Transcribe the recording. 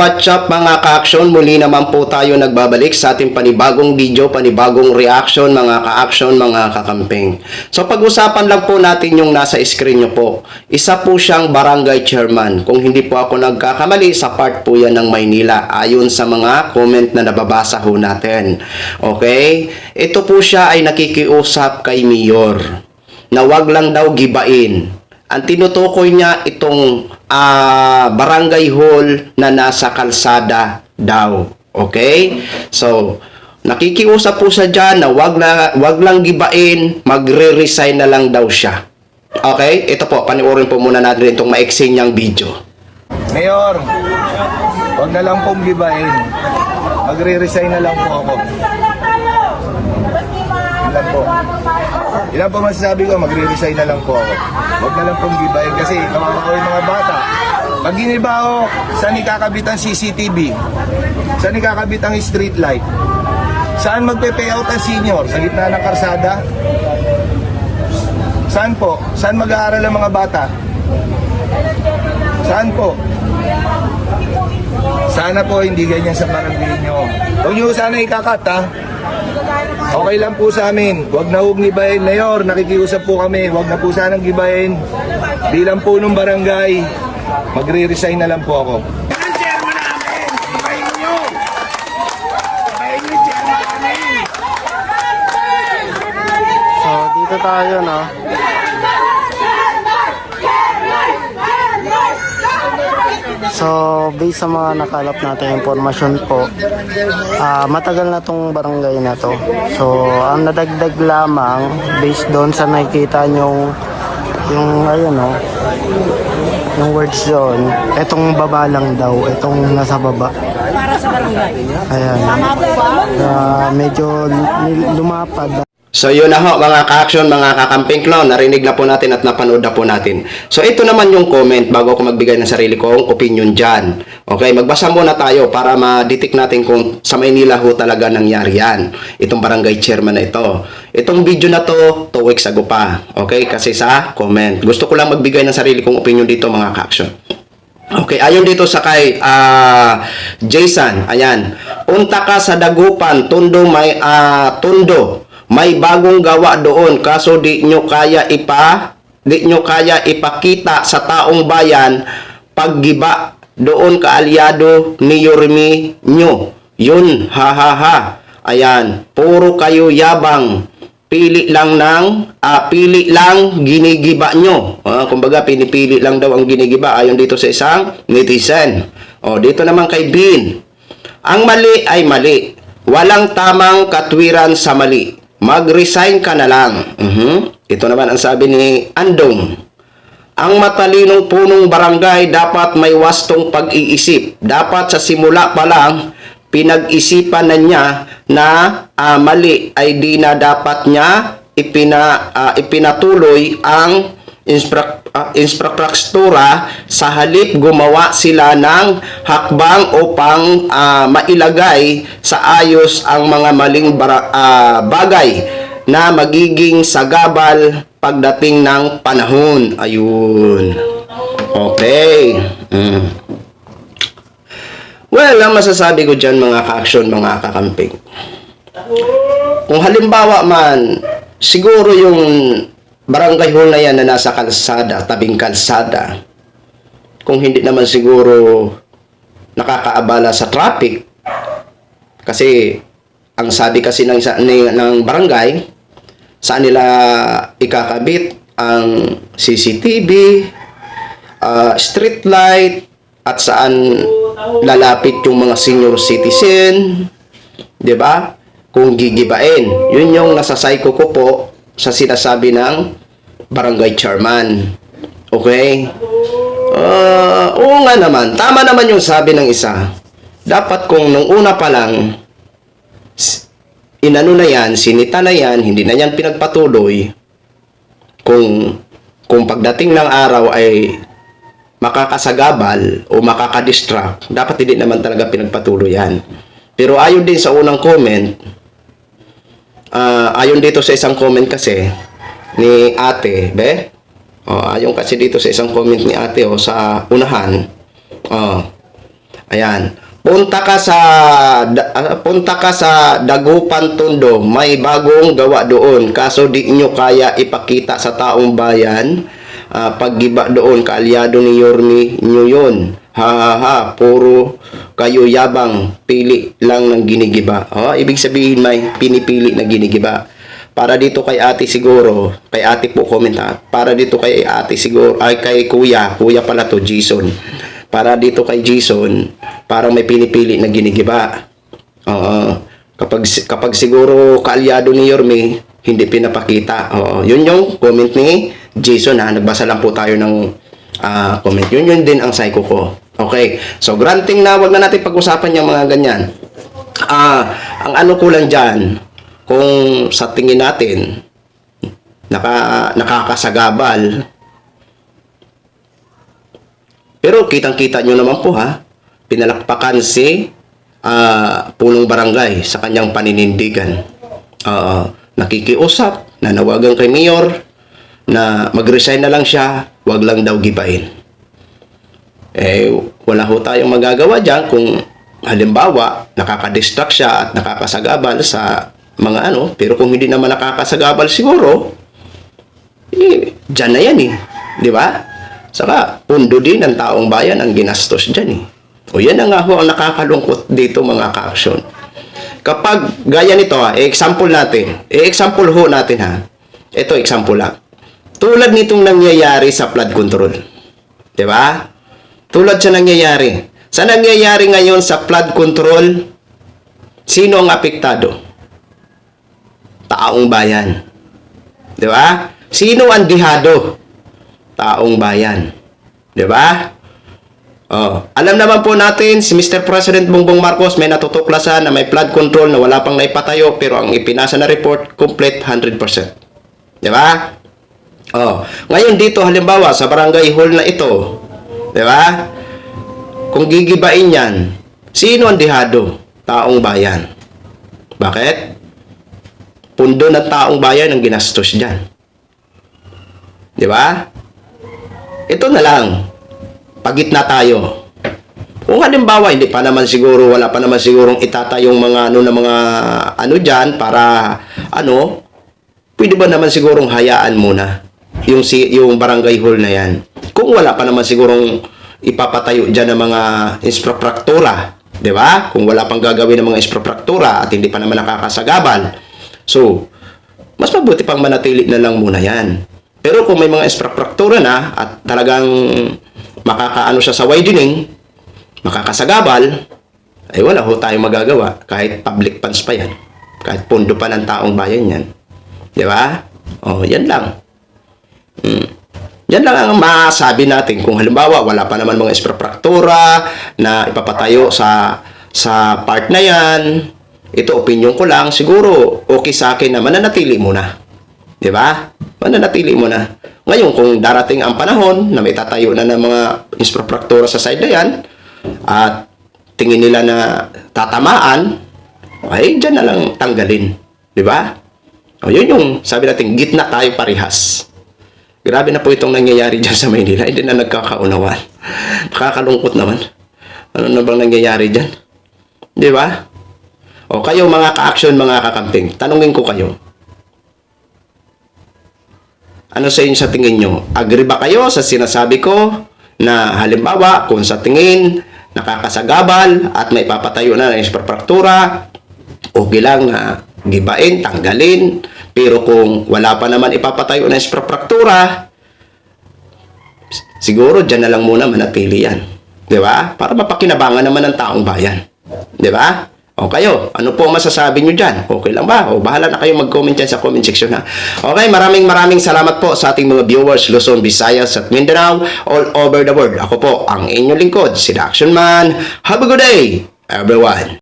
what's up mga ka-action? Muli naman po tayo nagbabalik sa ating panibagong video, panibagong reaction mga ka-action, mga kakamping. So pag-usapan lang po natin yung nasa screen nyo po. Isa po siyang barangay chairman. Kung hindi po ako nagkakamali, sa part po yan ng Maynila. Ayon sa mga comment na nababasa ho natin. Okay? Ito po siya ay nakikiusap kay Mayor na wag lang daw gibain. Ang tinutukoy niya itong barangay hall na nasa kalsada daw. Okay? So, nakikiusap po siya dyan na wag lang gibain, magre-resign na lang daw siya. Okay? Ito po, panoorin po muna natin itong maiksi niyang video. Mayor, wag na lang pong gibain. Magre-resign na lang po ako. Ilan po? Ilan po masasabi ko, magre-resign na lang po ako. Wag na lang pong gibain kasi kawawa ko yung mga bata. Pag giniba ako, saan ikakabit ang CCTV? Saan ikakabit ang street light? Saan magpe-payout ang senior? Sa gitna ng karsada? Saan po? Saan mag-aaral ang mga bata? Saan po? Sana po hindi ganyan sa barangay nyo. Huwag nyo sana ikakat, ha? Okay lang po sa amin. Huwag na huwag gibahin. Mayor, nakikiusap po kami. Huwag na po sanang gibahin. Bilang po ng barangay, magre-resign na lang po ako. So, dito tayo, no? So, based sa mga nakalap natin informasyon po, matagal na tong barangay na to. So, ang nadagdag lamang, based doon sa nakikita nyong, yung, ayun, no? Yung words doon, etong baba lang daw, etong nasa baba. Para sa barangay. Ayan. Tama po ba? Medyo lumapad. So yun na ho mga ka-action, mga kakamping clown, narinig na po natin at napanood na po natin. So ito naman yung comment bago ako magbigay ng sarili kong opinion dyan. Okay, magbasa muna tayo para ma-detect natin kung sa Maynila ho talaga nangyari yan. Itong barangay chairman na ito. Itong video na to, 2 weeks ago pa. Okay, kasi sa comment. Gusto ko lang magbigay ng sarili kong opinion dito mga ka-action. Okay, ayon dito sa kay Jason, ayan. Punta ka sa Dagupan, Tondo, may bagong gawa doon kaso di nyo kaya ipakita sa taong bayan paggiba doon kaalyado ni Yorme nyo. Yun, ha ha ha. Ayan, puro kayo yabang. Pili lang ginigiba nyo. Kumbaga pinipili lang daw ang ginigiba ayon dito sa isang netizen. Dito naman kay Bin. Ang mali ay mali. Walang tamang katwiran sa mali. Mag-resign ka na lang. Ito naman ang sabi ni Andong. Ang matalinong punong barangay dapat may wastong pag-iisip. Dapat sa simula pa lang, pinag-isipan na niya na mali ay di na dapat niya ipinatuloy ang infrastruktura sa halip gumawa sila ng hakbang upang mailagay sa ayos ang mga maling bagay na magiging sagabal pagdating ng panahon. Ayun. Okay. Well, ang masasabi ko dyan mga ka-action, mga kakamping. Kung halimbawa man, siguro yung barangay hall na yan na nasa kalsada, tabing kalsada, kung hindi naman siguro nakakaabala sa traffic, kasi ang sabi kasi ng barangay, saan nila ikakabit ang CCTV, street light, at saan lalapit yung mga senior citizen, 'di ba? Kung gigibain. Yun yung nasa psycho ko po sa sinasabi ng barangay chairman. Okay? Oo nga naman. Tama naman yung sabi ng isa. Dapat kung nung una pa lang, inano na yan, sinita na yan, hindi na yan pinagpatuloy, kung pagdating ng araw ay makakasagabal o makakadistract, dapat hindi naman talaga pinagpatuloy yan. Pero ayon din sa unang comment, ayon dito sa isang comment kasi ni ate, ayon kasi dito sa isang comment ni ate sa unahan, Ayan. Punta ka sa Dagupan Tondo, may bagong gawa doon. Kaso di nyo kaya ipakita sa taong bayan. Paggiba doon, kaalyado ni Yorme nyo yun. Ha ha ha, puro kayo yabang, pili lang ng ginigiba. Ibig sabihin may pinipili na ginigiba. Para dito kay ate siguro, kay ate po comment ha. Para dito kay ate siguro, ay kay kuya pala to, Jason. Para dito kay Jason, parang may pinipili na ginigiba. Kapag siguro kaalyado ni Yorme, hindi pinapakita. Yun yung comment ni Jason ha. Nagbasa lang po tayo ng comment. Yun din ang psycho ko. Okay. So, granting na wag na natin pag-usapan yung mga ganyan. Ang ano ko lang dyan, kung sa tingin natin, nakakasagabal. Pero kitang-kita nyo naman po ha, pinalakpakan si punong barangay sa kanyang paninindigan. Nakikiusap, nanawagan kay Mayor na mag-resign na lang siya, wag lang daw gibain. Wala ho tayong magagawa dyan kung halimbawa nakakadistract siya at nakakasagabal sa mga ano, pero kung hindi naman nakakasagabal siguro, dyan na yan di ba? Saka, pundo din ng taong bayan ang ginastos dyan O yan na nga ho ang nakakalungkot dito mga ka-action. Kapag gaya nito example natin. Example ho natin ha. Ito example lang. Tulad nitong nangyayari sa flood control. Di ba? Tulad sa nangyayari. Sa nangyayari ngayon sa flood control, sino ang apektado? Taong bayan. Di ba? Sino ang dihado? Taong bayan. Di ba? Alam naman po natin, si Mr. President Bongbong Marcos may natutuklasan na may flood control na wala pang naipatayo pero ang ipinasa na report, complete 100%. Di ba? Ngayon dito, halimbawa, sa barangay hall na ito, di ba? Kung gigibain yan, sino ang dihado? Taong bayan. Bakit? Pundo ng taong bayan ang ginastos dyan. Di ba? Ito na lang, pagitna tayo. Kung halimbawa, hindi pa naman siguro, wala pa naman sigurong itatayong mga dyan para, pwede ba naman sigurong hayaan muna yung barangay hall na yan. Kung wala pa naman sigurong ipapatayo dyan ng mga infrastruktura, di ba? Kung wala pang gagawin ng mga infrastruktura at hindi pa naman nakakasagabal. So, mas mabuti pang manatili na lang muna yan. Pero kung may mga infrastruktura na at talagang makakaano siya sa widening, makakasagabal, ay wala ho tayong magagawa kahit public funds pa yan. Kahit pondo pa ng taong bayan yan. Di ba? Yan lang. Yan lang ang masabi natin. Kung halimbawa, wala pa naman mga infrastruktura na ipapatayo sa part na yan, ito opinion ko lang, siguro okay sa akin na mananatili muna. Di ba? Mananatili mo na. Ngayon, kung darating ang panahon na may tatayo na ng mga infrastruktura sa side na yan, at tingin nila na tatamaan, ay dyan na lang tanggalin. Di ba? Yun yung sabi natin, gitna tayo parehas. Grabe na po itong nangyayari dyan sa Maynila. Hindi na nagkakaunawan. Nakakalungkot naman. Ano na bang nangyayari dyan? Di ba? Kayo mga ka-action, mga kakamping, tanungin ko kayo. Ano sa inyo sa tingin nyo? Agree ba kayo sa sinasabi ko na halimbawa kung sa tingin nakakasagabal at may papatayo na ng infrastruktura, okay lang na gibain, tanggalin. Pero kung wala pa naman ipapatayo na infrastruktura, siguro dyan na lang muna manatili yan. Di ba? Para mapakinabangan naman ng taong bayan. Di ba? Kayo, ano po masasabi nyo dyan? Okay lang ba? Bahala na kayo mag-comment dyan sa comment section ha. Okay, maraming salamat po sa ating mga viewers, Luzon, Visayas at Mindanao, all over the world. Ako po, ang inyong lingkod, si The Action Man. Have a good day, everyone.